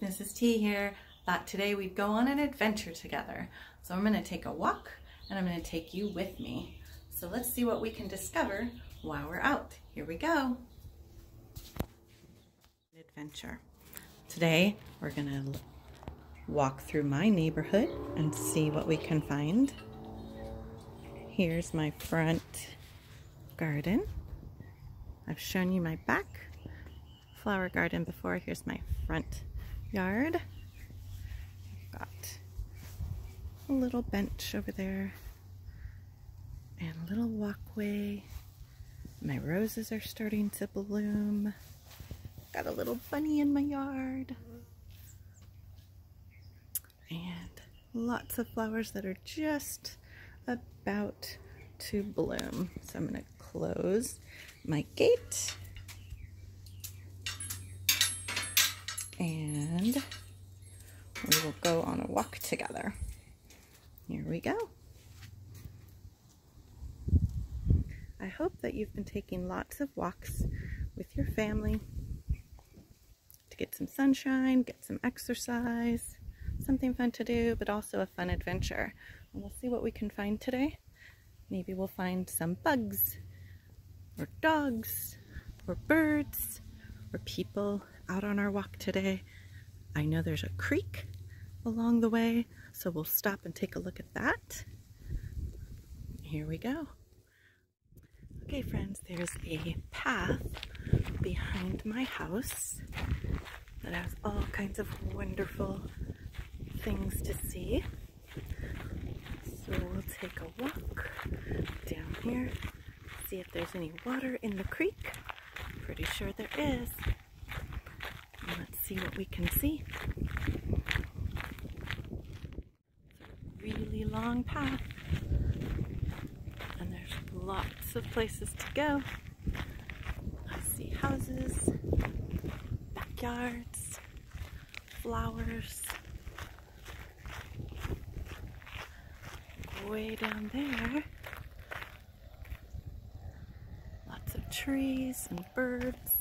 Mrs. T here. Thought today we'd go on an adventure together. So I'm going to take a walk and I'm going to take you with me. So let's see what we can discover while we're out. Here we go. Adventure. Today we're going to walk through my neighborhood and see what we can find. Here's my front garden. I've shown you my back flower garden before. Here's my front yard. I've got a little bench over there and a little walkway. My roses are starting to bloom. Got a little bunny in my yard. And lots of flowers that are just about to bloom. So I'm going to close my gate and we will go on a walk together. Here we go. I hope that you've been taking lots of walks with your family to get some sunshine, get some exercise, something fun to do, but also a fun adventure. And we'll see what we can find today. Maybe we'll find some bugs, or dogs, or birds, or people out on our walk today. I know there's a creek along the way, so we'll stop and take a look at that. Here we go. Okay friends, there's a path behind my house that has all kinds of wonderful things to see. So we'll take a walk down here, see if there's any water in the creek. Pretty sure there is. Let's see what we can see. It's a really long path, and there's lots of places to go. I see houses, backyards, flowers. Way down there, lots of trees and birds.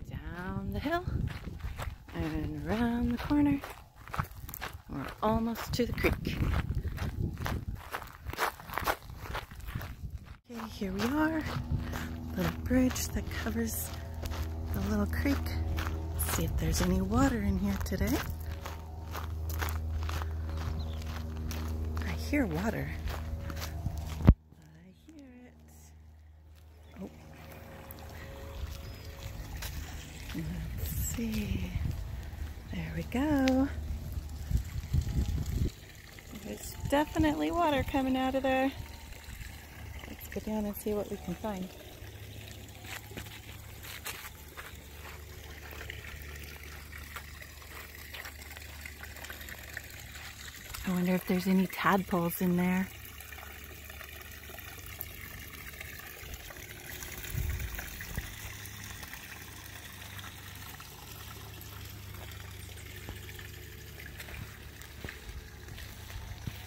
Down the hill and around the corner. We're almost to the creek. Okay, here we are. Little bridge that covers the little creek. Let's see if there's any water in here today. I hear water. I hear it. Oh. Let's see. There we go. There's definitely water coming out of there. Let's go down and see what we can find. I wonder if there's any tadpoles in there.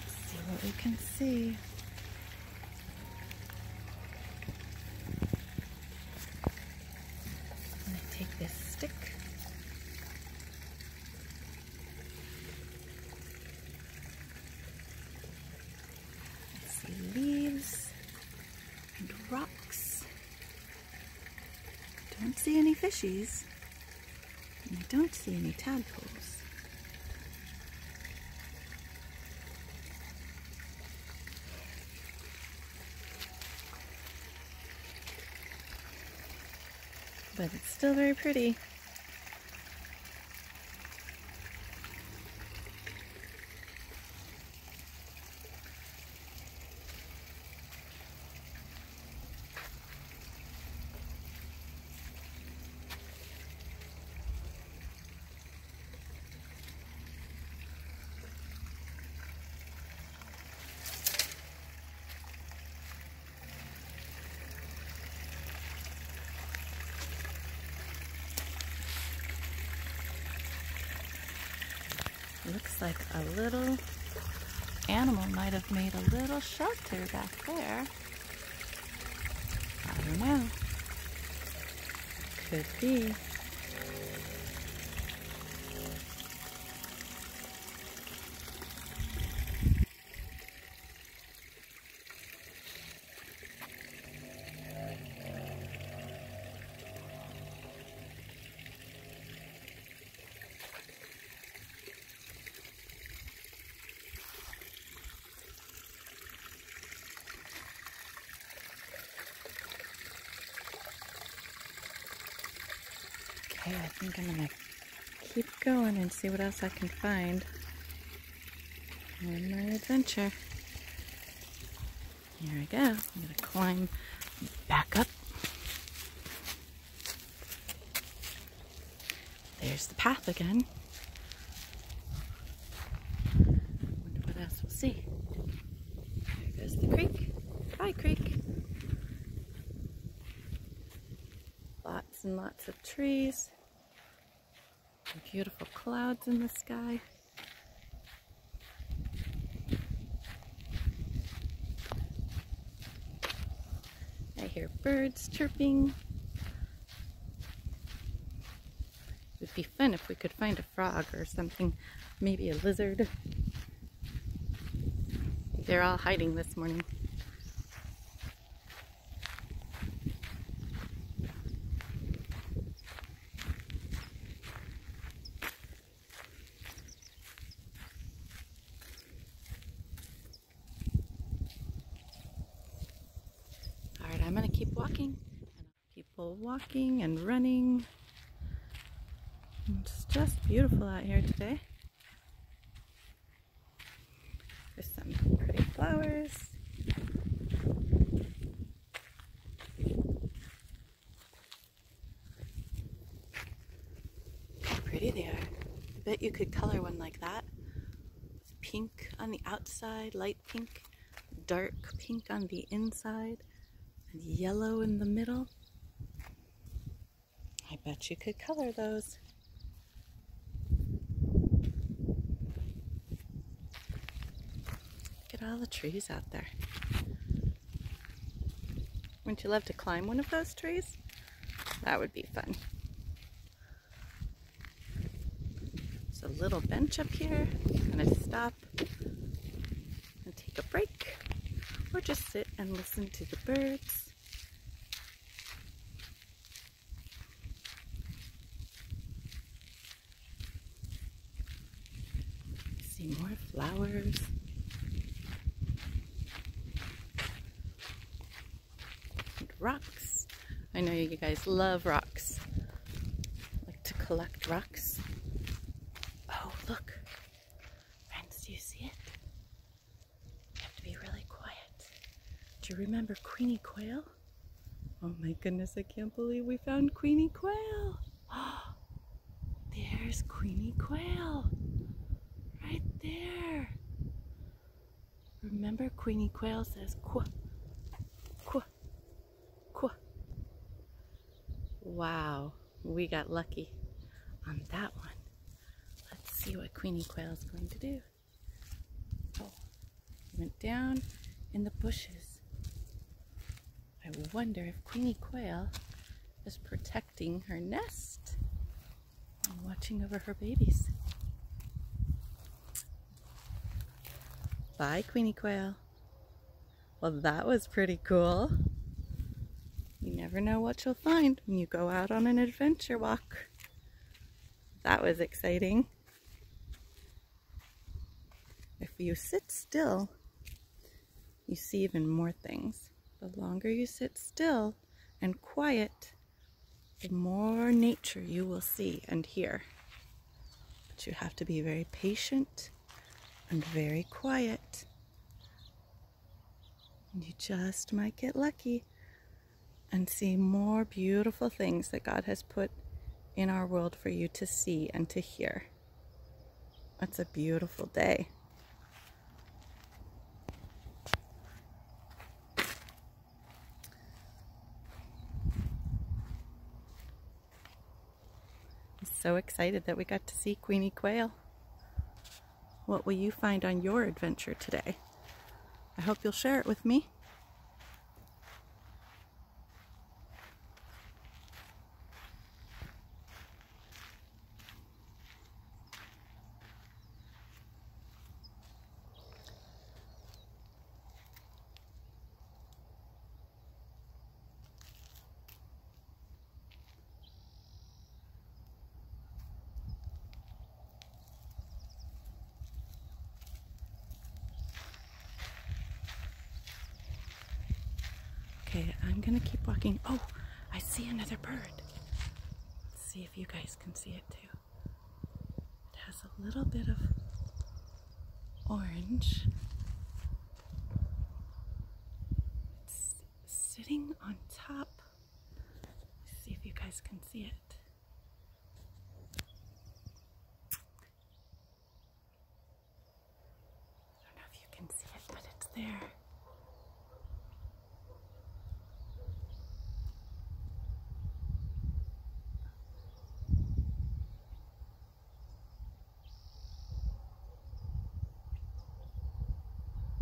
Let's see what we can see. I'm going to take this stick. Leaves and rocks. Don't see any fishies, and I don't see any tadpoles. But it's still very pretty. Looks like a little animal might have made a little shelter back there. I don't know. Could be. I'm gonna keep going and see what else I can find on my adventure. Here I go. I'm gonna climb back up. There's the path again. Wonder what else we'll see. There goes the creek. Bye, creek. Lots and lots of trees. And beautiful clouds in the sky. I hear birds chirping. It would be fun if we could find a frog or something, maybe a lizard. They're all hiding this morning. Alright, I'm gonna keep walking. People walking and running. It's just beautiful out here today. There's some pretty flowers. How pretty they are. I bet you could color one like that. With pink on the outside, light pink, dark pink on the inside, and yellow in the middle. I bet you could color those. Look at all the trees out there. Wouldn't you love to climb one of those trees? That would be fun. There's a little bench up here. I'm gonna stop and take a break, or just sit and listen to the birds. See more flowers. And rocks. I know you guys love rocks. Like to collect rocks. Oh, look. Friends, do you see it? You have to be really quiet. Do you remember Queenie Quail? Oh my goodness, I can't believe we found Queenie Quail. There's Queenie Quail. Right there. Remember, Queenie Quail says "Kwa, kwa, kwa." Wow, we got lucky on that one. Let's see what Queenie Quail is going to do. Oh, went down in the bushes. I wonder if Queenie Quail is protecting her nest and watching over her babies. Bye, Queenie Quail. Well, that was pretty cool. You never know what you'll find when you go out on an adventure walk. That was exciting. If you sit still, you see even more things. The longer you sit still and quiet, the more nature you will see and hear. But you have to be very patient and very quiet. And you just might get lucky and see more beautiful things that God has put in our world for you to see and to hear. It's a beautiful day. I'm so excited that we got to see Queenie Quail. What will you find on your adventure today? I hope you'll share it with me. Okay, I'm gonna keep walking. Oh, I see another bird. Let's see if you guys can see it too. It has a little bit of orange. It's sitting on top. Let's see if you guys can see it. I don't know if you can see it, but it's there.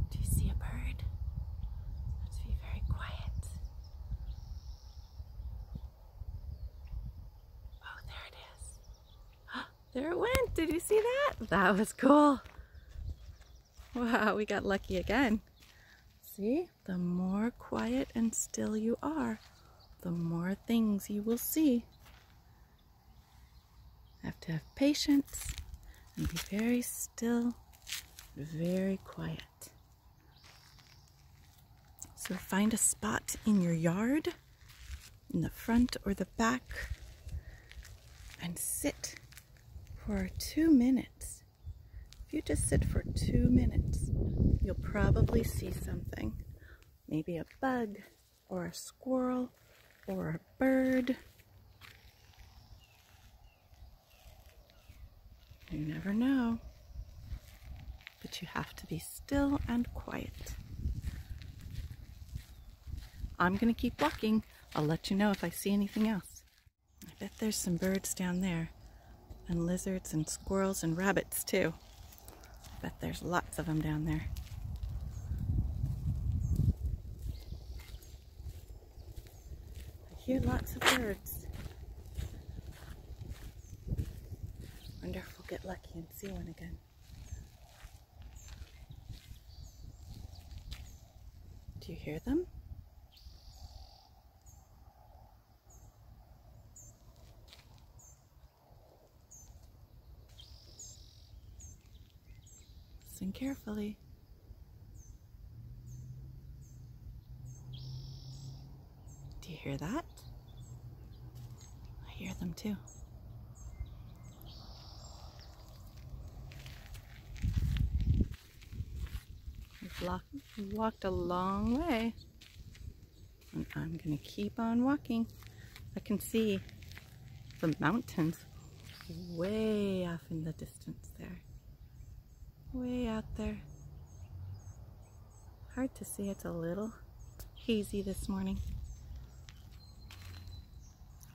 Do you see a bird? Let's be very quiet. Oh, there it is. There it went. Did you see that? That was cool. Wow, we got lucky again. See, the more quiet and still you are, the more things you will see. You have to have patience and be very still, very quiet. So find a spot in your yard, in the front or the back, and sit for 2 minutes. If you just sit for 2 minutes, you'll probably see something. Maybe a bug, or a squirrel, or a bird. You never know. But you have to be still and quiet. I'm going to keep walking. I'll let you know if I see anything else. I bet there's some birds down there, and lizards and squirrels and rabbits too. I bet there's lots of them down there. I hear lots of birds. Wonder if we'll get lucky and see one again. Do you hear them? Listen carefully. Do you hear that? I hear them too. We've walked a long way, and I'm going to keep on walking. I can see the mountains way off in the distance there. Way out there. Hard to see, it's a little hazy this morning.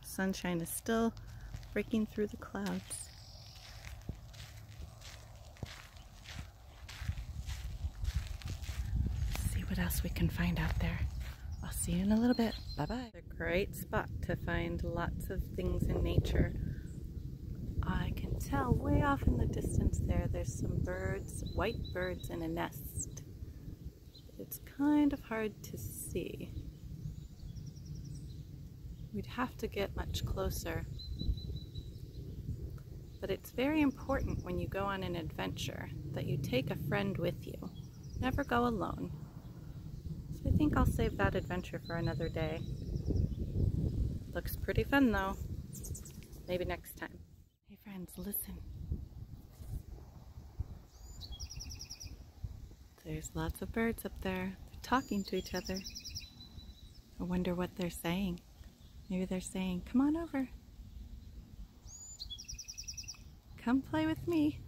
Sunshine is still breaking through the clouds. Let's see what else we can find out there. I'll see you in a little bit. Bye-bye. It's a great spot to find lots of things in nature. I can tell way off in the distance there's some birds, white birds in a nest. It's kind of hard to see. We'd have to get much closer. But it's very important when you go on an adventure that you take a friend with you. Never go alone. So I think I'll save that adventure for another day. Looks pretty fun though. Maybe next time. Hey friends, listen. There's lots of birds up there. They're talking to each other. I wonder what they're saying. Maybe they're saying, come on over. Come play with me.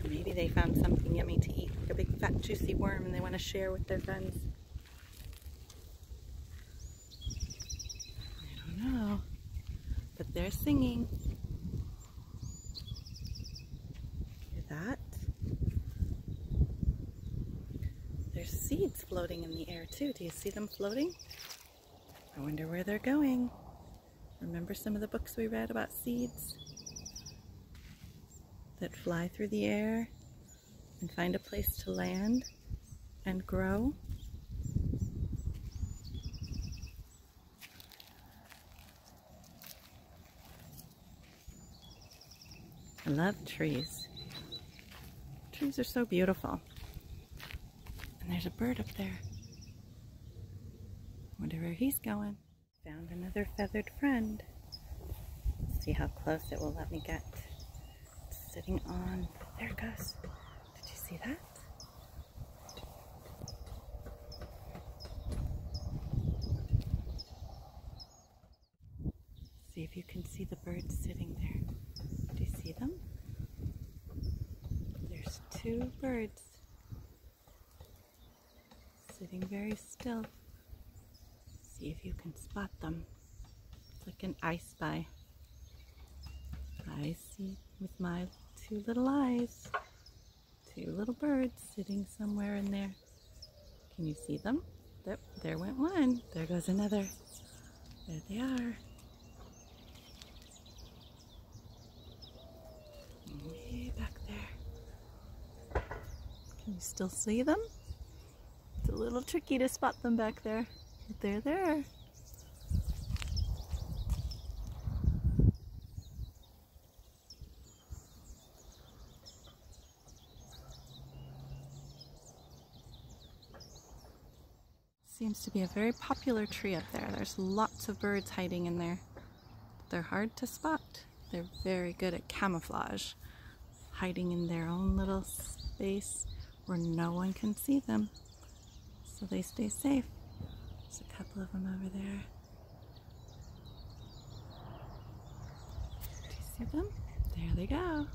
Or maybe they found something yummy to eat, like a big fat juicy worm, and they want to share with their friends. I don't know, but they're singing. Hear that? There's seeds floating in the air too. Do you see them floating? I wonder where they're going. Remember some of the books we read about seeds that fly through the air and find a place to land and grow? I love trees. Trees are so beautiful. And there's a bird up there. Wonder where he's going. Found another feathered friend. Let's see how close it will let me get. It's sitting on, there it goes. Did you see that? See if you can see the birds sitting there. Do you see them? There's two birds sitting very still. See if you can spot them. It's like an I spy. I see with my two little eyes. Two little birds sitting somewhere in there. Can you see them? There went one. There goes another. There they are. Way back there. Can you still see them? It's a little tricky to spot them back there, but they're there. Seems to be a very popular tree up there. There's lots of birds hiding in there. They're hard to spot. They're very good at camouflage, hiding in their own little space where no one can see them, so they stay safe. There's a couple of them over there. Do you see them? There they go.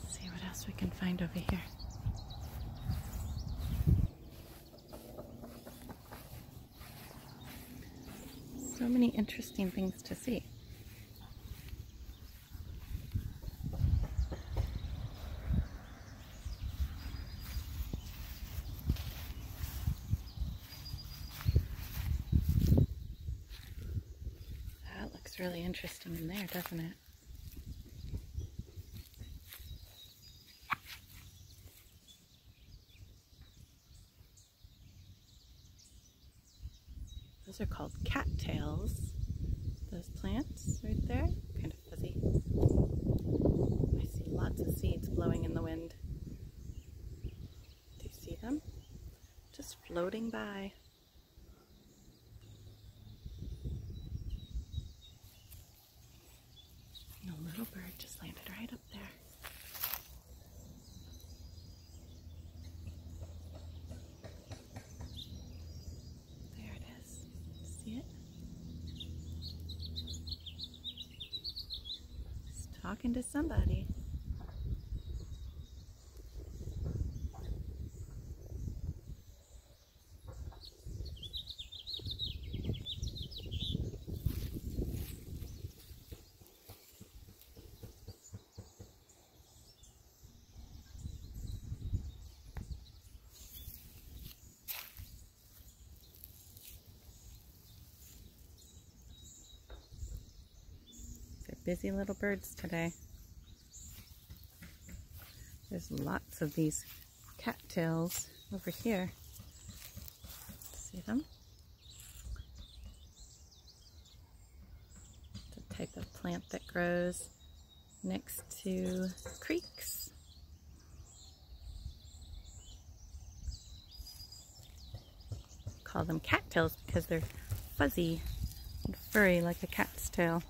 Let's see what else we can find over here. So many interesting things to see. That looks really interesting in there, doesn't it? Those are called cattails. Those plants right there, kind of fuzzy. I see lots of seeds blowing in the wind. Do you see them? Just floating by. And a little bird just landed right up there. See it? It's talking to somebody. Busy little birds today. There's lots of these cattails over here. See them? It's a type of plant that grows next to creeks. Call them cattails because they're fuzzy and furry like a cat's tail.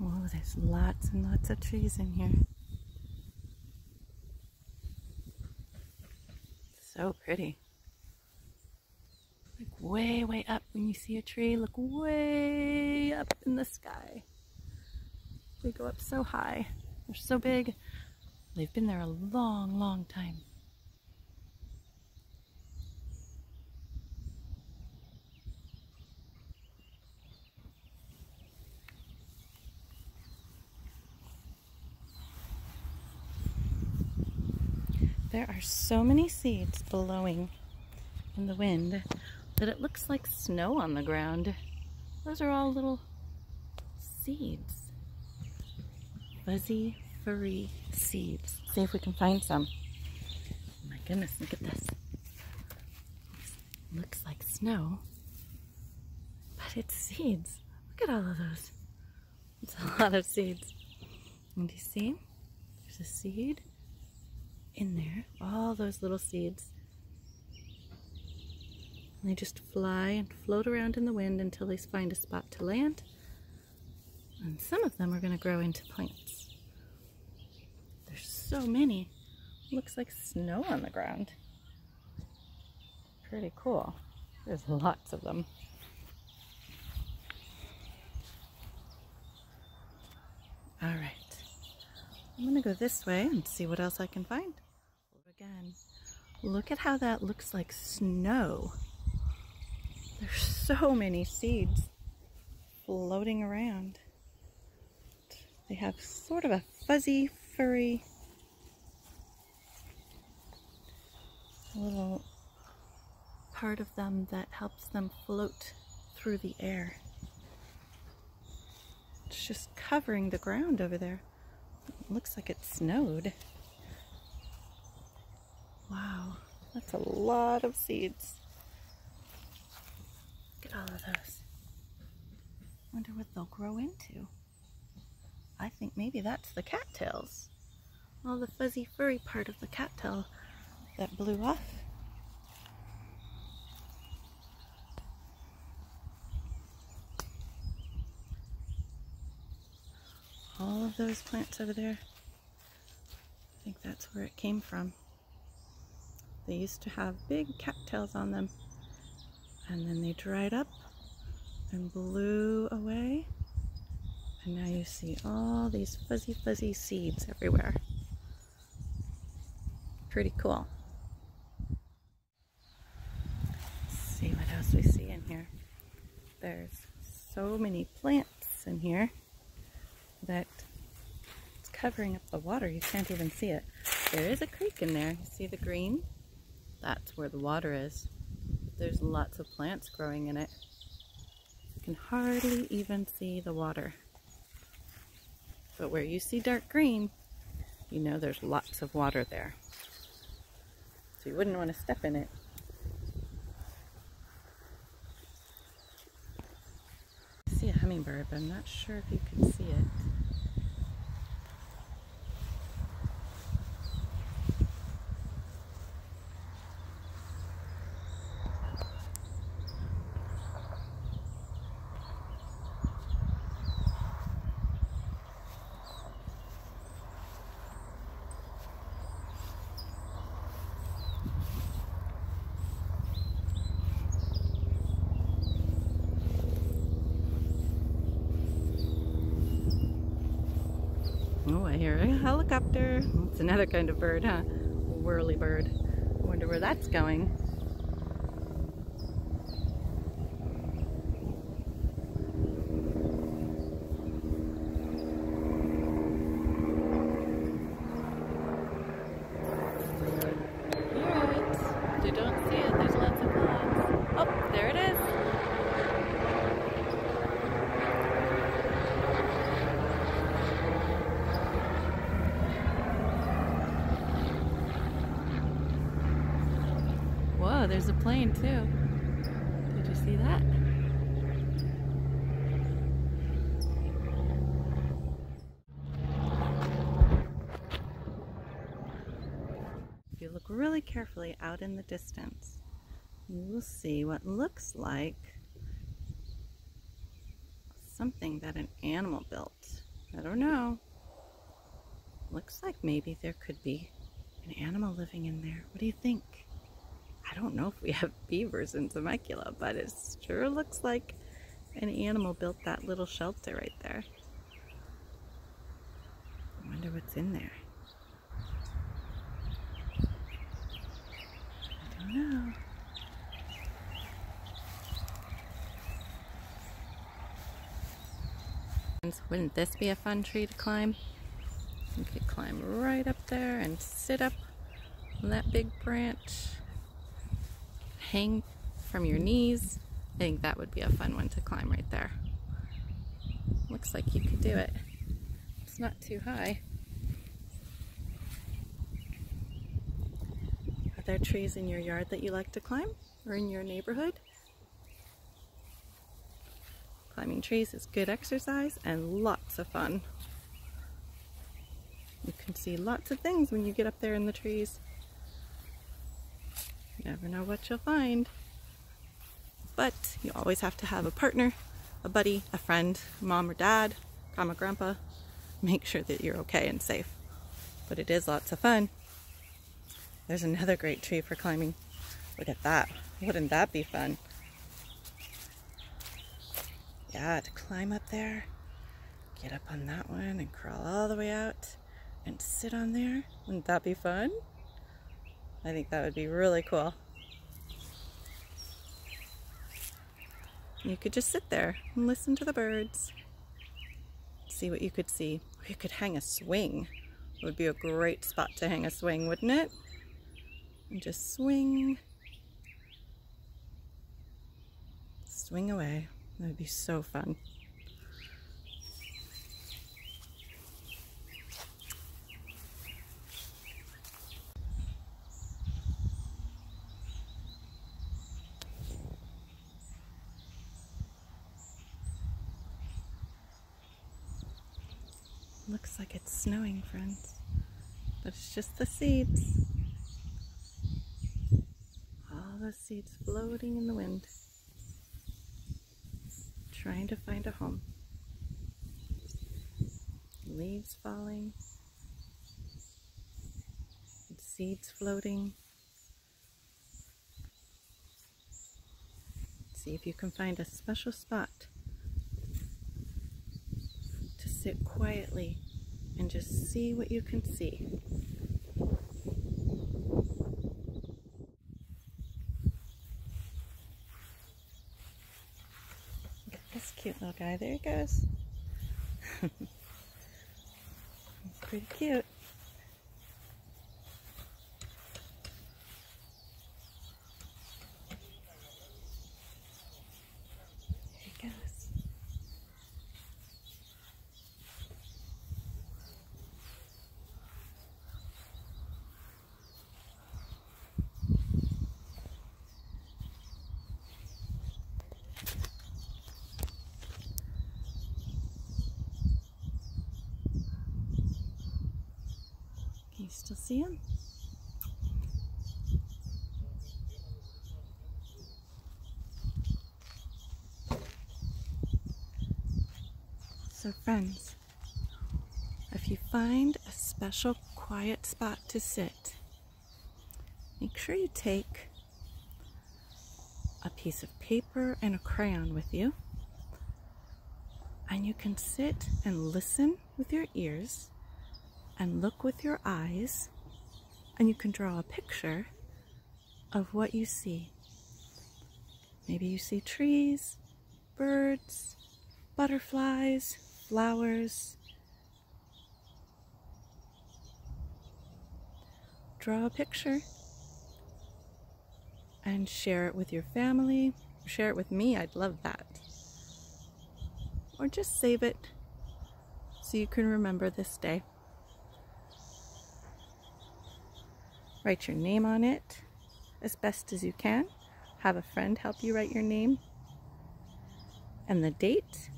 Oh, there's lots and lots of trees in here. So pretty. Like way, way up. When you see a tree, look way up in the sky. They go up so high. They're so big. They've been there a long, long time. There are so many seeds blowing in the wind that it looks like snow on the ground. Those are all little seeds. fuzzy, furry seeds. See if we can find some. Oh my goodness, look at this. Looks like snow, but it's seeds. Look at all of those. It's a lot of seeds. And do you see? There's a seed in there. All those little seeds. And they just fly and float around in the wind until they find a spot to land. And some of them are going to grow into plants. There's so many. Looks like snow on the ground. Pretty cool. There's lots of them. All right. I'm going to go this way and see what else I can find. Again, look at how that looks like snow. There's so many seeds floating around. They have sort of a fuzzy, furry little part of them that helps them float through the air. It's just covering the ground over there. It looks like it snowed. Wow, that's a lot of seeds. Look at all of those. Wonder what they'll grow into. I think maybe that's the cattails. All the fuzzy furry part of the cattail that blew off. All of those plants over there, I think that's where it came from. They used to have big cattails on them, and then they dried up and blew away. And now you see all these fuzzy, fuzzy seeds everywhere. Pretty cool. Let's see what else we see in here. There's so many plants in here that it's covering up the water. You can't even see it. There is a creek in there. You see the green? That's where the water is. There's lots of plants growing in it. You can hardly even see the water. But where you see dark green, you know there's lots of water there. So you wouldn't want to step in it. I see a hummingbird, but I'm not sure if you can see it. Oh, I hear a helicopter. It's another kind of bird, huh? Whirly bird. I wonder where that's going. Hear it. You don't see it. There's lots of clouds. Oh, there it is. Whoa, there's a plane too. Did you see that? If you look really carefully out in the distance, you will see what looks like something that an animal built. I don't know. Looks like maybe there could be an animal living in there. What do you think? I don't know if we have beavers in Temecula, but it sure looks like an animal built that little shelter right there. I wonder what's in there. I don't know. Wouldn't this be a fun tree to climb? You could climb right up there and sit up on that big branch. Hang from your knees. I think that would be a fun one to climb right there. Looks like you could do it. It's not too high. Are there trees in your yard that you like to climb, or in your neighborhood? Climbing trees is good exercise and lots of fun. You can see lots of things when you get up there in the trees. You never know what you'll find. But you always have to have a partner, a buddy, a friend, mom or dad, grandma, grandpa. Make sure that you're okay and safe. But it is lots of fun. There's another great tree for climbing. Look at that. Wouldn't that be fun? Yeah, to climb up there, get up on that one and crawl all the way out and sit on there. Wouldn't that be fun? I think that would be really cool. You could just sit there and listen to the birds. See what you could see. Or you could hang a swing. It would be a great spot to hang a swing, wouldn't it? And just swing. Swing away. That would be so fun. Looks like it's snowing, friends, but it's just the seeds. All those seeds floating in the wind, trying to find a home. Leaves falling, and seeds floating. See if you can find a special spot to sit quietly and just see what you can see. Look at this cute little guy. There he goes. He's pretty cute. There he goes. Can you still see him? So friends, if you find a special quiet spot to sit, make sure you take a piece of paper and a crayon with you, and you can sit and listen with your ears and look with your eyes, and you can draw a picture of what you see. Maybe you see trees, birds, butterflies, flowers. Draw a picture and share it with your family. Share it with me, I'd love that. Or just save it so you can remember this day. Write your name on it as best as you can. Have a friend help you write your name and the date.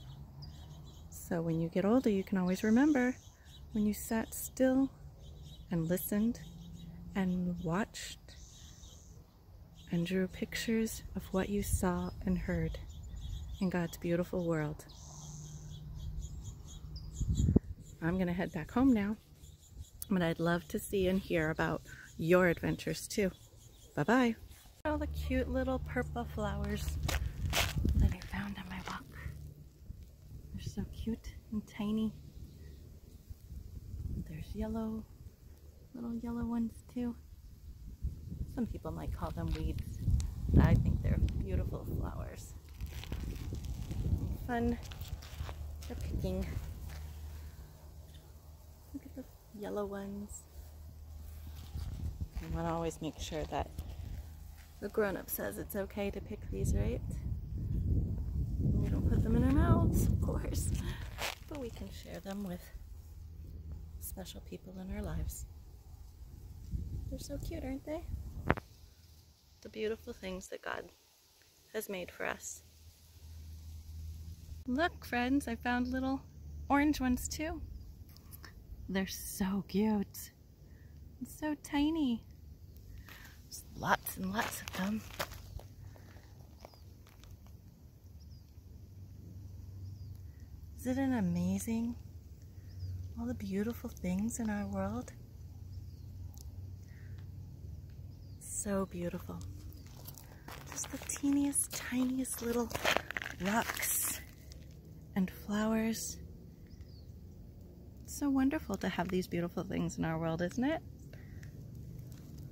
So when you get older, you can always remember when you sat still and listened and watched and drew pictures of what you saw and heard in God's beautiful world. I'm gonna head back home now, but I'd love to see and hear about your adventures too. Bye-bye. All the cute little purple flowers that I found on my walk. They're so cute and tiny. There's yellow, little yellow ones too. Some people might call them weeds, but I think they're beautiful flowers. Fun for picking. Look at the yellow ones. You want to always make sure that the grown-up says it's okay to pick these, right? We don't put them in our mouths, of course, but we can share them with special people in our lives. They're so cute, aren't they? The beautiful things that God has made for us. Look, friends, I found little orange ones too. They're so cute. And so tiny. There's lots and lots of them. Isn't it amazing? All the beautiful things in our world. So beautiful. Just the teeniest, tiniest little rocks and flowers. It's so wonderful to have these beautiful things in our world, isn't it?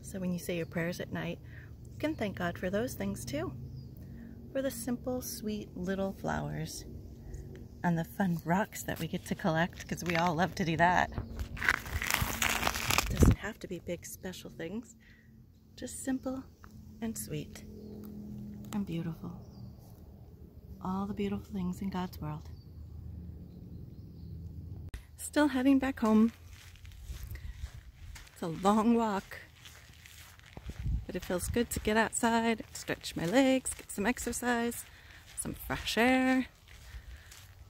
So when you say your prayers at night, you can thank God for those things too. For the simple, sweet little flowers. And the fun rocks that we get to collect, because we all love to do that. It doesn't have to be big special things, just simple and sweet and beautiful. All the beautiful things in God's world. Still heading back home. It's a long walk, but it feels good to get outside, stretch my legs, get some exercise, some fresh air,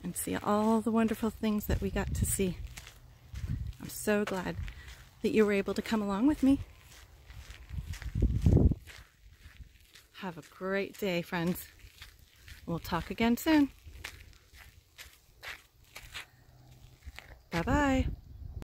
and see all the wonderful things that we got to see. I'm so glad that you were able to come along with me. Have a great day, friends. We'll talk again soon. Bye-bye.